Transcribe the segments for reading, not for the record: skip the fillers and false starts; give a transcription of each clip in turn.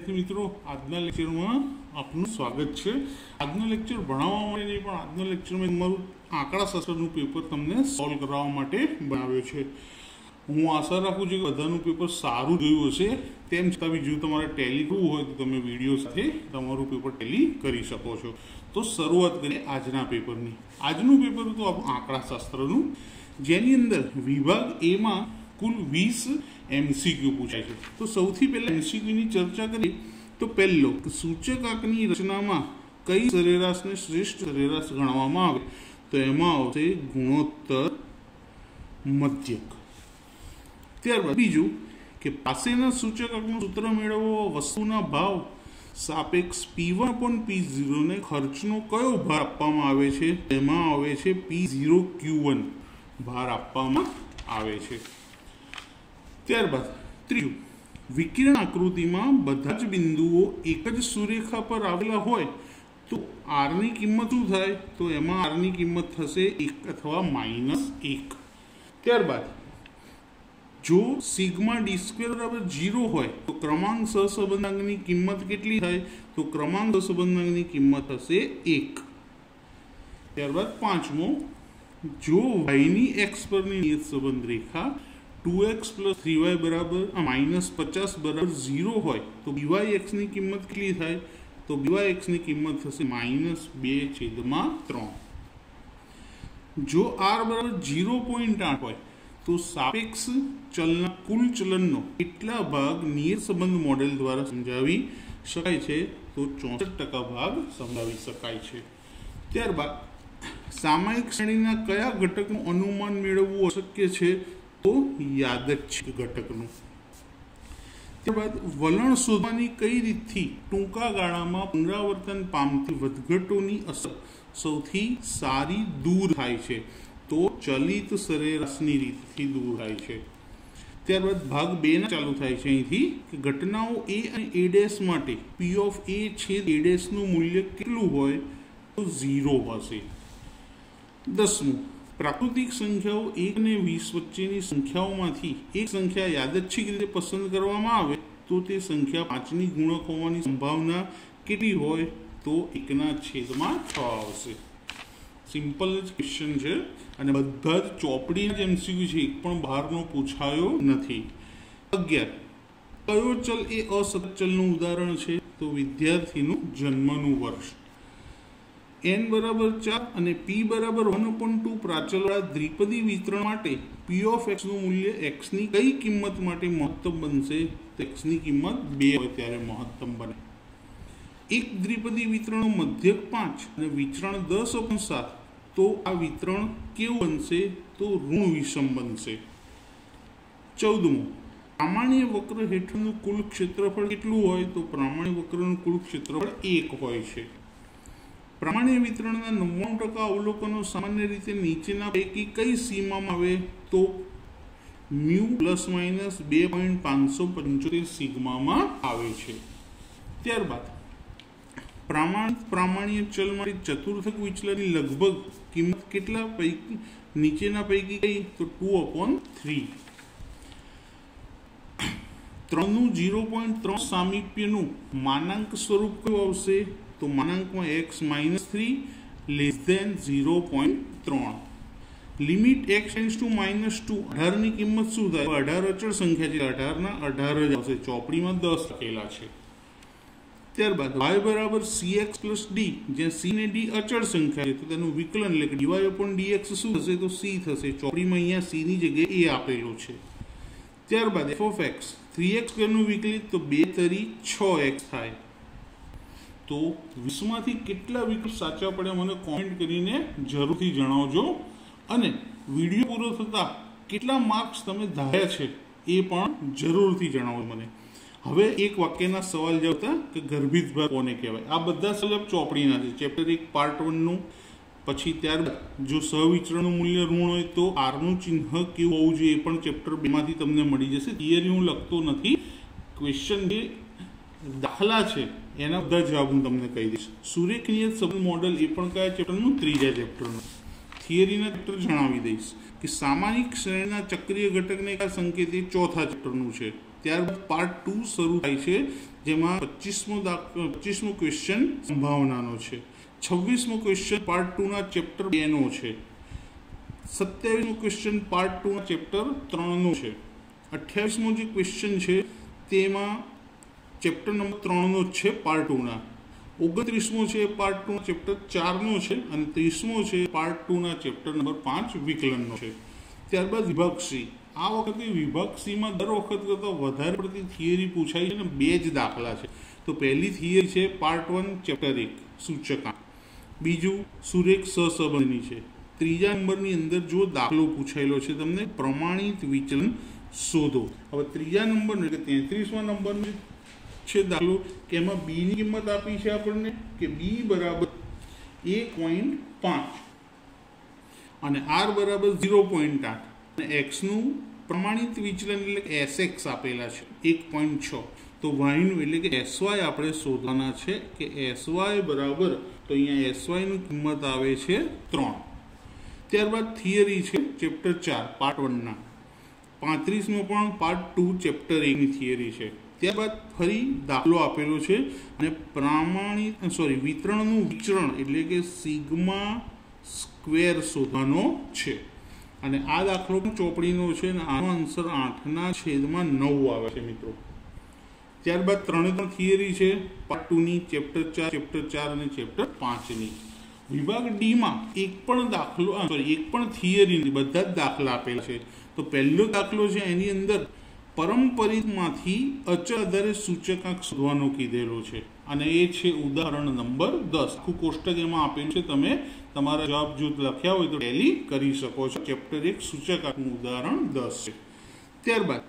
विद्यार्थी मित्रों आजना लेक्चर में आपनु स्वागत है। आजना लेक्चर भणाववा माटे नहीं पण आजना लेक्चर में तमारुं आंकड़ाशास्त्रनुं पेपर तमने सॉल्व कराववा माटे बनाव्यो छे। हूँ आशा राखुं छुं के बधानुं पेपर सारूं जोयुं हशे। तेम छतां बी जो तमारे टेली करवुं होय तो तमे विडियो साथे तमारुं पेपर टेली करी शको छो। तो शुरुआत करीए आजना पेपरनी। आजनुं पेपर तो आपणुं आंकड़ाशास्त्रनुं, जेनी अंदर विभाग ए में कुल 20 एमसीक्यू पूछाय छे। तो सौथी पहला एमसीक्यू की चर्चा करिए तो पहलो सूचकांकनी रचना में कई सरेराश ने श्रेष्ठ सरेराश गणवामां आवे तो एमां आवशे गुणोत्तर मध्यक। त्यारबाद बीजू के पासेना सूचकांकनुं सूत्र मेळवो वस्तुना भाव सापेक्ष P1/P0 ने खर्चनो कयो भार आपवामां आवे छे एमां आवे छे P0Q1 भार आपवामां आवे छे। त्यारबाद त्रीजू विकिरण आकृति में बधा ज बिंदुओं एक ज सुरेखा पर आवेला होय तो आर नी किंमत शुं थाय तो एमां आर नी किंमत थशे 1 अथवा -1। त्यारबाद जो सिग्मा d² बराबर 0 होय तो क्रमांक सहसंबंधांक नी किंमत केटली थाय तो क्रमांक सहसंबंधांक नी किंमत थशे 1। त्यारबाद पांचमो जो y नी x पर नी नियत संबंध रेखा 2x + 3y बराबर -50 बराबर 0 होय तो byx नी किंमत केटली थाय तो byx नी किंमत थशे -2/3। जो r बराबर 0.8 होय तो सापेक्ष चलना कुल चलननो કેટલા ભાગ નિયત સંબંધ મોડેલ દ્વારા સમજાવી શકાય છે તો 64% ભાગ સમજાવી શકાય છે। ત્યારબાદ સામયિક શ્રેણીના કયા ઘટકનું અનુમાન મેળવવું અશક્ય છે तो यादચ્છિક ઘટકનું। ત્યારબાદ વલણ શોધવાની કઈ રીતથી ટૂંકા ગાળામાં પુનરાવર્તન પામતી વધઘટોની અસર સૌથી સારી દૂર થાય છે તો ચલિત સરેરાશની રીતથી દૂર થાય છે। ત્યારબાદ ભાગ 2 ના ચાલુ થાય છે અહીંથી કે ઘટનાઓ a અને a' માટે p ઓફ a છેદ a' નું મૂલ્ય કેટલું હોય તો 0 હશે। 10મું प्राकृतिक संख्याओं 1 ने 20 वच्चेनी संख्याओमांथी एक संख्या यादच्छिक रीते पसंद करवामां आवे तो ते संख्या 5 नी गुणक होवानी संभावना केटली होय तो 1/6 आवशे। सिंपल क्वेश्चन छे अने बधा ज चोपड़ी ज एमसीक्यू छे, एक पण बहारनो पूछायो नथी। 11 कयो चल ए असतत चलनुं उदाहरण छे तो विद्यार्थीनुं जन्मनुं वर्ष। n बराबर 4 અને p बराबर 1/2 प्राचलवाळा द्विपदी वितरण माटे p ऑफ x નું મૂલ્ય x ની કઈ કિંમત માટે મહત્તમ બનશે તો x ની કિંમત 2 હોય ત્યારે મહત્તમ બને। એક દ્વિપદી વિતરણનો મધ્યક 5 અને વિચરણ 10/7 તો આ વિતરણ કેવું બનશે તો ઋણ વિષમ બનશે। 14મું પ્રામાણ્ય વક્ર હેઠળનું કુલ ક્ષેત્રફળ કેટલું હોય તો પ્રામાણ્ય વક્રનું કુલ ક્ષેત્રફળ 1 હોય છે। प्रामाण्य वितरणना 99% अवलोकनों सामान्य रीते नीचेना पैकी कई सीमा में आवे तो म्यू ± 2.575 सिग्मा में आवे छे। त्यारबाद प्रामाण्य चल माटे चतुर्थक विचलननी लगभग किंमत केटला पैकी नीचेना पैकी कई तो 2/3। 3 નું 0.3 सामीप्यનું मानांक स्वरूप कયું આવશે तो मानांक में x -3 < 0.3। Limit x tends to -2 18 ની કિંમત શું થાય 18 અચળ સંખ્યા છે 18 ના 18 જ આવશે। ચોપડીમાં 10 લખેલા છે। ત્યારબાદ y બરાબર cx + d જ્યાં c ને d અચળ સંખ્યા છે તો તેનું વિકલન એટલે કે dy/dx શું થશે તો c થશે। ચોપડીમાં અહીંયા c ની જગ્યાએ a આપેલું છે। ત્યારબાદ f of x 3x નું વિકલિત તો 2 તરી 6x થાય। तो 20 मांथी केटला विकल्प साचा पड़े मने कमेंट करीने जरूरथी जणावजो अने विडियो पूरो थता केटला मार्क्स तमे धार्या छे ए पण जरूरथी जणावो मने। हवे एक वाक्यना सवाल जवता के गर्भित भाग कोने कहेवाय। आ बधा सवाल चोपड़ीना छे। चेप्टर 1 पार्ट 1 નું પછી ત્યારબાદ જો સહવિચરણનું મૂલ્ય ઋણ હોય તો r નું ચિહ્ન કેવું હોવું જોઈએ એ પણ ચેપ્ટર 2 માંથી તમને મળી જશે। થિયરી હું લખતો નથી, ક્વેશ્ચન જે દાખલા છે એના બધા જવાબ હું તમને કહી દઈશ। સુરેખ નિયત સંબંધ મોડેલ એ પણ કયા ચેપ્ટરનું ત્રીજા ચેપ્ટરનું। થિયરીના ચેપ્ટર જણાવી દઈશ કે સામાયિક શ્રેણીના ચક્રીય ઘટકને કયા સંકેત એ ચોથા ચેપ્ટરનું છે। ત્યારબાદ પાર્ટ 2 શરૂ થાય છે, જેમાં 25મો ક્વેશ્ચન સંભાવનાનો છે, 26મો ક્વેશ્ચન પાર્ટ 2 ના ચેપ્ટર 2 નો છે, 27મો ક્વેશ્ચન પાર્ટ 2 ના ચેપ્ટર 3 નો છે, 28મો જે ક્વેશ્ચન છે તેમાં ચેપ્ટર નંબર 3 નો છે પાર્ટ 2 ના, 29મો છે પાર્ટ 2 ના ચેપ્ટર 4 નો છે, અને 30મો છે પાર્ટ 2 ના ચેપ્ટર નંબર 5 વિકલનનો છે. ત્યારબાદ વિભાગ સી. આ વખતે વિભાગ સીમાં દર વખત કરતાં વધારે પડતી થિયરી પૂછાય છે અને 2 જ દાખલા છે. તો પહેલી થિયરી છે પાર્ટ 1 ચેપ્ટર 1 સૂચકાંક, બીજું સુરેખ સહસંબંધની છે. ત્રીજા નંબરની અંદર જો દાખલો પૂછાયેલો છે તમને પ્રમાણિત વિચલન શોધો. હવે ત્રીજા નંબરનો એટલે 33મા નંબરનો છે દાખલો કે એમાં બી ની કિંમત આપી છે આપણને કે બી બરાબર 1.5 અને આર બરાબર 0.8 અને એક્સનું પ્રમાણિત વિચલન એટલે કે એસએક્સ આપેલા છે 1.6. તો વાયનું એટલે કે એસવાય આપણે શોધવાના છે કે એસવાય બરાબર, તો અહીંયા એસવાયની કિંમત આવે છે 3. ત્યારબાદ થિયરી છે ચેપ્ટર 4 પાર્ટ 1 ના, 35મો પણ પાર્ટ 2 ચેપ્ટર 1 ની થિયરી છે. ત્યારબાદ ફરી દાખલો આપેલો છે અને વિતરણનું વિચરણ એટલે કે સિગ્મા સ્ક્વેર શોધવાનો છે, અને આ દાખલો પણ ચોપડીનો છે અને આનો આન્સર 8/9 આવે છે મિત્રો. ત્યારબાદ 3 થિયરી છે પાર્ટ 2 ની ચેપ્ટર 4 અને ચેપ્ટર 5 ની. વિભાગ ડી માં એક પણ થિયરી નહીં, બધા જ દાખલા આપેલા છે. તો પહેલો દાખલો છે એની અંદર પરંપરિતમાંથી અચળ આધારે સૂચકાંક શોધવાનો કીધેલો છે, અને એ છે ઉદાહરણ નંબર 10. આખું કોષ્ટક એમાં આપેલું છે, તમે તમારા જવાબ જો લખ્યા હોય તો ટેલી કરી શકો છો. ચેપ્ટર 1 સૂચકાંકનું ઉદાહરણ 10 છે. ત્યારબાદ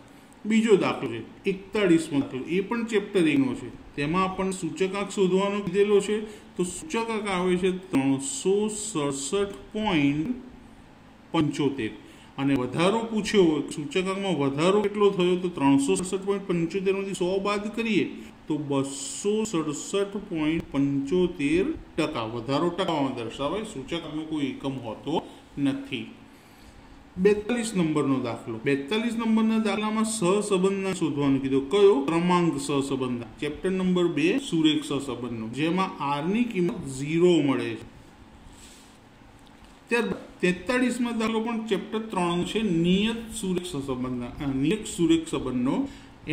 બીજો દાખલો છે 41મો દાખલો, એ પણ ચેપ્ટર 1 નો છે. તેમાં આપણને સૂચકાંક શોધવાનો કીધેલો છે. તો સૂચકાંક આવે છે 367.75, અને વધારો પૂછ્યો હોય સૂચકાંકમાં વધારો કેટલો થયો તો 367.75 માંથી 100 બાદ કરીએ તો 267.75% વધારો ટકામાં દર્શાવાય. સૂચકાંકનો કોઈ એકમ હોતો નથી. 42 નંબરનો દાખલો. 42 નંબરના દાખલામાં સહસંબંધના શોધવાનું કીધું. કયો? ક્રમાંક સહસંબંધ. ચેપ્ટર નંબર 2 સુરેખ સહસંબંધનો, જેમાં આર ની કિંમત 0 મળે છે. ત્યારબાદ 43માં દાખલો પણ ચેપ્ટર 3 છે, નિયત સુરેખ સંબંધનો.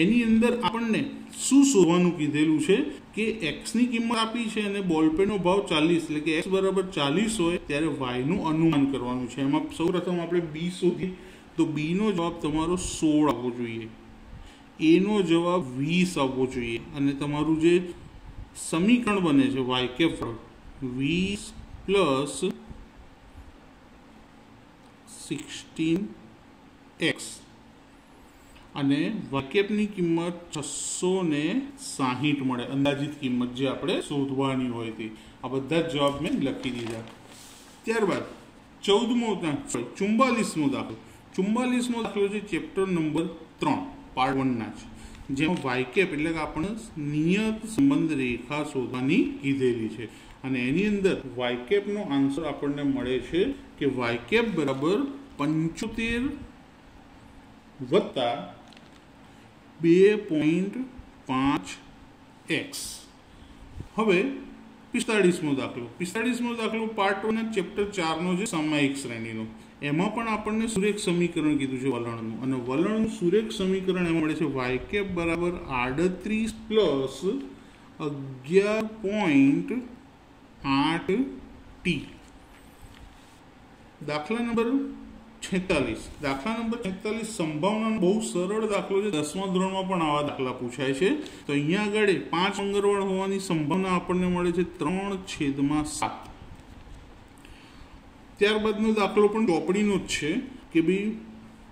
એની અંદર આપણને શું શોધવાનું કીધેલું છે કે એક્સની કિંમત આપી છે અને બોલપેનનો ભાવ 40, એટલે કે એક્સ બરાબર 40 હોય ત્યારે વાયનું અનુમાન કરવાનું છે. એમાં સૌપ્રથમ આપણે બી શોધીએ. તો બીનો જવાબ તમારો 16 આવવો જોઈએ, એનો જવાબ 20 આવવો જોઈએ, અને તમારું જે સમીકરણ બને છે વાય કેપ 20 પ્લસ 16x અને વાયકેપની કિંમત 660 મળે, અંદાજિત કિંમત જે આપણે શોધવાની હોય તે. આ બધા જ જવાબ મેં લખી દીધા. ત્યારબાદ 44મો દાખલો. 44મો દાખલો છે ચેપ્ટર નંબર 3 પાર્ટ 1 ના છે, જેમાં વાયકેપ એટલે કે આપણે નિયત સંબંધ રેખા શોધવાની કીધેલી છે, અને એની અંદર વાયકેપનો આન્સર આપણને મળે છે કે વાયકેપ બરાબર 75 વત્તા 2.5x. હવે 45મો દાખલો. 45મો દાખલો પાર્ટ 1 ના ચેપ્ટર 4 નો છે, સામાયિક શ્રેણીનો. એમાં પણ આપણને સુરેખ સમીકરણ કીધું છે વલણનું, અને વલણનું સુરેખ સમીકરણ એમાં મળે છે વાયકેપ બરાબર 38 પ્લસ 11.8t. દાખલા નંબર 46. દાખલા નંબર 46 સંભાવનાનો બહુ સરળ દાખલો છે. 10મા ધોરણમાં પણ આવા દાખલા પૂછાય છે. તો અહીંયા આગળ 5 અંગરવાળ હોવાની સંભાવના આપણને મળે છે 3/7. ત્યારબાદનો દાખલો પણ ચોપડીનો જ છે કે ભાઈ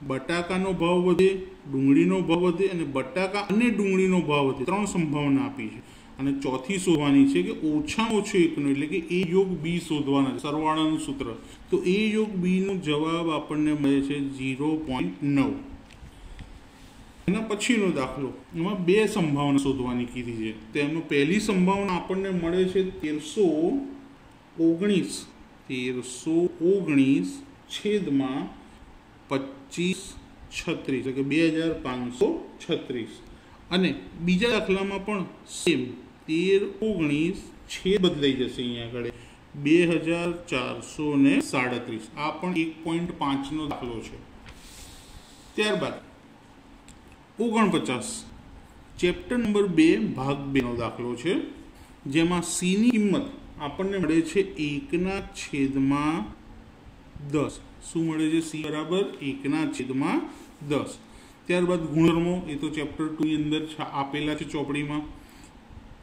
બટાકાનો ભાવ વધે, ડુંગળીનો ભાવ વધે, અને બટાકા અને ડુંગળીનો ભાવ વધે, 3 સંભાવના આપી છે. અને ચોથી શોધવાની છે કે ઓછામાં ઓછો એકનો એટલે કે એ યોગ બી શોધવાના છે, સરવાળાનું સૂત્ર. તો એ યોગ બી નો જવાબ આપણને મળે છે 0.9. એના પછીનો દાખલો, એમાં 2 સંભાવના શોધવાની કીધી છે. તો એમાં પહેલી સંભાવના આપણને મળે છે 1319/25 36 એટલે કે 2536 અને બીજા દાખલામાં પણ સેમ 13 19 છેદ બદલાઈ જશે અહીંયા આગળ 2437 આ પણ 1.5 નો દાખલો છે। ત્યારબાદ 49 ચેપ્ટર નંબર 2 ભાગ 2 નો દાખલો છે જેમાં સી ની કિંમત આપણને મળે છે 1/10 શું મળે છે સી બરાબર 1/10। ત્યારબાદ ગુણધર્મો એ તો ચેપ્ટર 2 ની અંદર આપેલા છે ચોપડીમાં।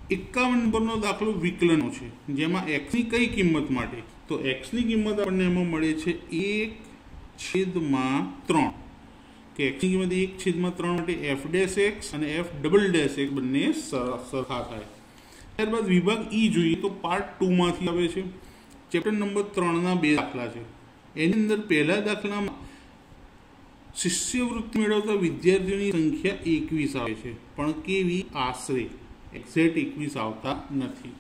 51 નંબરનો દાખલો વિકલનો છે જેમાં x ની કઈ કિંમત માટે તો x ની કિંમત આપણને એમાં મળે છે 1/3 કે x ની કિંમત 1/3 માટે f ડેશ x અને f ડબલ ડેશ x બંને સરખા થાય। ત્યારબાદ વિભાગ ઈ જોઈએ તો પાર્ટ 2 માંથી આવે છે। ચેપ્ટર નંબર 3 ના 2 દાખલા છે। એની અંદર પહેલા દાખલામાં શિષ્યવૃત્તિ મેળવતા વિદ્યાર્થીઓની સંખ્યા 21 આવે છે પણ કેવી આશરે એક્ઝેક્ટ 21 આવતા નથી।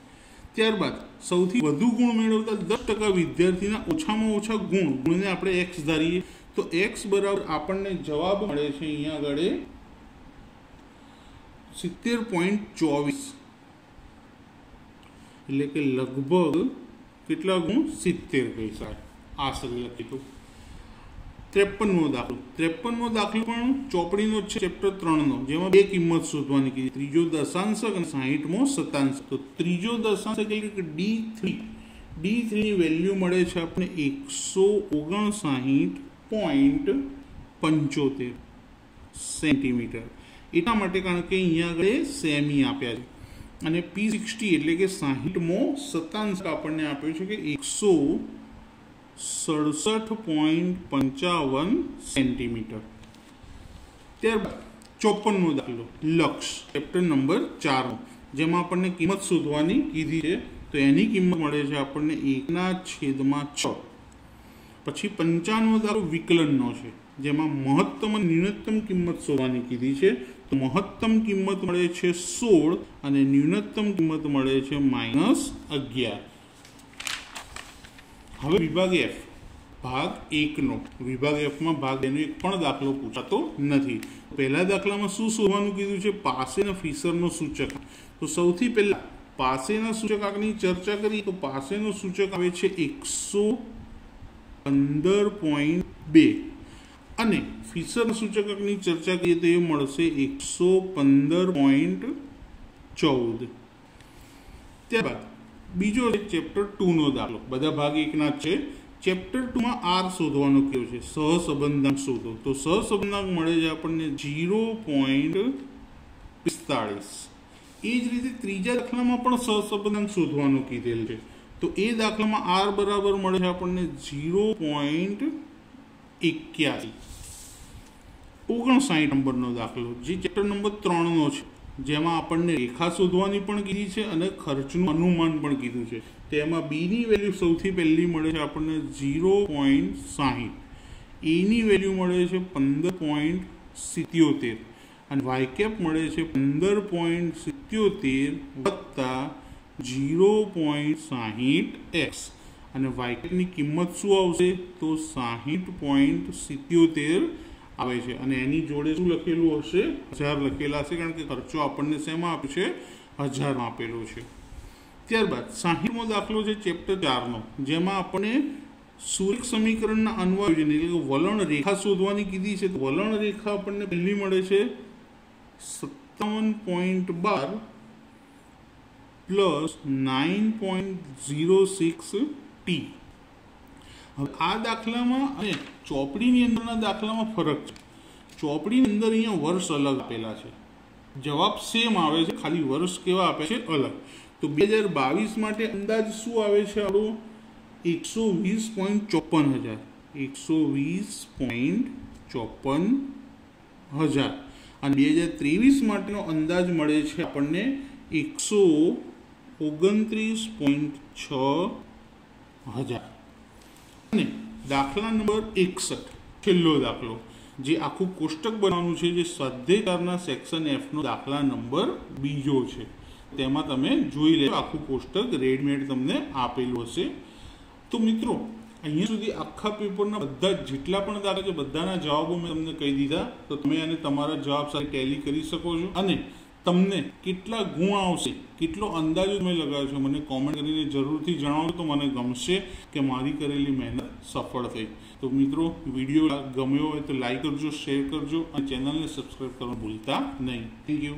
ત્યારબાદ સૌથી વધુ ગુણ મેળવતા 10% વિદ્યાર્થીના ઓછામાં ઓછા ગુણને આપણે x ધારીએ તો x બરાબર આપણને જવાબ મળે છે અહીંયા આગળ 70.24 એટલે કે લગભગ કેટલા ગુણ 70 કહી શકાય આશરે લખીશું। 53મો દાખલો 53મો દાખલો પણ ચોપડીનો છે ચેપ્ટર 3 નો જેમાં બે કિંમત શોધવાની કીધી ત્રીજો દશાંશક અને 60મો શતાંશક। તો ત્રીજો દશાંશક એટલે કે D3 ની વેલ્યુ મળે છે આપણે 159.75 સેન્ટીમીટર એટલા માટે કારણ કે અહીંયા આગળ સેમી આપ્યા છે અને P60 એટલે કે 60મો શતાંશક આપણને આપ્યો છે કે 167.55 સેન્ટીમીટર। ત્યારબાદ 54મો દાખલો લક્ષ ચેપ્ટર નંબર 4 જેમાં આપણને કિંમત શોધવાની કીધી છે તો એની કિંમત મળે છે આપણને 1/6। પછી 55મો દાખલો વિકલનનો છે જેમાં મહત્તમ અને ન્યૂનતમ કિંમત શોધવાની કીધી છે તો મહત્તમ કિંમત મળે છે 16 અને ન્યૂનતમ કિંમત મળે છે -11। હવે વિભાગ F ભાગ 1 નો વિભાગ F માં ભાગ 2 નો એક પણ દાખલો પૂછાતો નથી। પહેલા દાખલામાં શું શોધવાનું કીધું છે પાસેના ફિશરનો સૂચક તો સૌથી પહેલા પાસેના સૂચકાંકની ચર્ચા કરી તો પાસેનો સૂચક આવે છે 115.2 અને ફિશરના સૂચકાંકની ચર્ચા કરીએ તો એ મળશે 115.14। ત્યારબાદ બીજો છે ચેપ્ટર 2 નો દાખલો બધા ભાગ 1 ના છે। ચેપ્ટર 2 માં R શોધવાનો કયો છે સહસંબંધાંક શોધો તો સહસંબંધાંક મળે છે આપણને 0.45। એ જ રીતે ત્રીજા દાખલામાં પણ સહસંબંધાંક શોધવાનું કીધેલ છે તો એ દાખલામાં R બરાબર મળે છે આપણને 0.81। 59 નંબરનો દાખલો જે ચેપ્ટર નંબર 3 નો છે જેમાં આપણને રેખા શોધવાની પણ કીધી છે અને ખર્ચનું અનુમાન પણ કીધું છે તેમાં b ની વેલ્યુ સૌથી પહેલી મળે છે આપણને 0.60 a ની વેલ્યુ મળે છે 15.77 અને y કેપ મળે છે 15.77 વત્તા 0.60x અને y કેપની કિંમત શું આવશે તો 60.77 આવે છે અને એની જોડે શું લખેલું હશે 1000 લખેલા હશે કારણ કે ખર્ચો આપણને શેમાં આપ્યો છે 1000 માં આપેલો છે। ત્યારબાદ 60મો દાખલો છે ચેપ્ટર 4 નો જેમાં આપણને સુરેખ સમીકરણના અન્વયન એટલે કે વલણ રેખા શોધવાની કીધી છે તો વલણ રેખા આપણને પહેલી મળે છે 57.12 પ્લસ 9.06t। હવે આ દાખલામાં અને ચોપડીની અંદરના દાખલામાં ફરક છે ચોપડીની અંદર અહીંયા વર્ષ અલગ આપેલા છે જવાબ સેમ આવે છે ખાલી વર્ષ કેવા આપે છે અલગ તો 2022 માટે અંદાજ શું આવે છે આપણો 120.54 હજાર અને 2023 માટેનો અંદાજ મળે છે આપણને 129.6 હજાર। અને દાખલા નંબર 61 છેલ્લો દાખલો જે આખું કોષ્ટક બનાવવાનું છે જે સ્વાધ્યાયકારના સેક્શન F નો દાખલા નંબર બીજો છે તેમાં તમે જોઈ લેજો આખું કોષ્ટક રેડીમેડ તમને આપેલું હશે। તો મિત્રો અહીંયા સુધી આખા પેપરના બધા જેટલા પણ દાખલા છે બધાના જવાબો મેં તમને કહી દીધા, તો તમે આને તમારા જવાબ સાથે ટેલી કરી શકો છો અને તમને કેટલા ગુણ આવશે, કેટલો અંદાજો તમે લગાવ્યો છો મને કોમેન્ટ કરીને જરૂરથી જણાવો, તો મને ગમશે કે મારી કરેલી મહેનત સફળ થઈ. તો મિત્રો, વિડીયો ગમ્યો હોય તો લાઈક કરજો, શેર કરજો અને ચેનલને સબસ્ક્રાઈબ કરવાનું ભૂલતા નહીં. Thank you.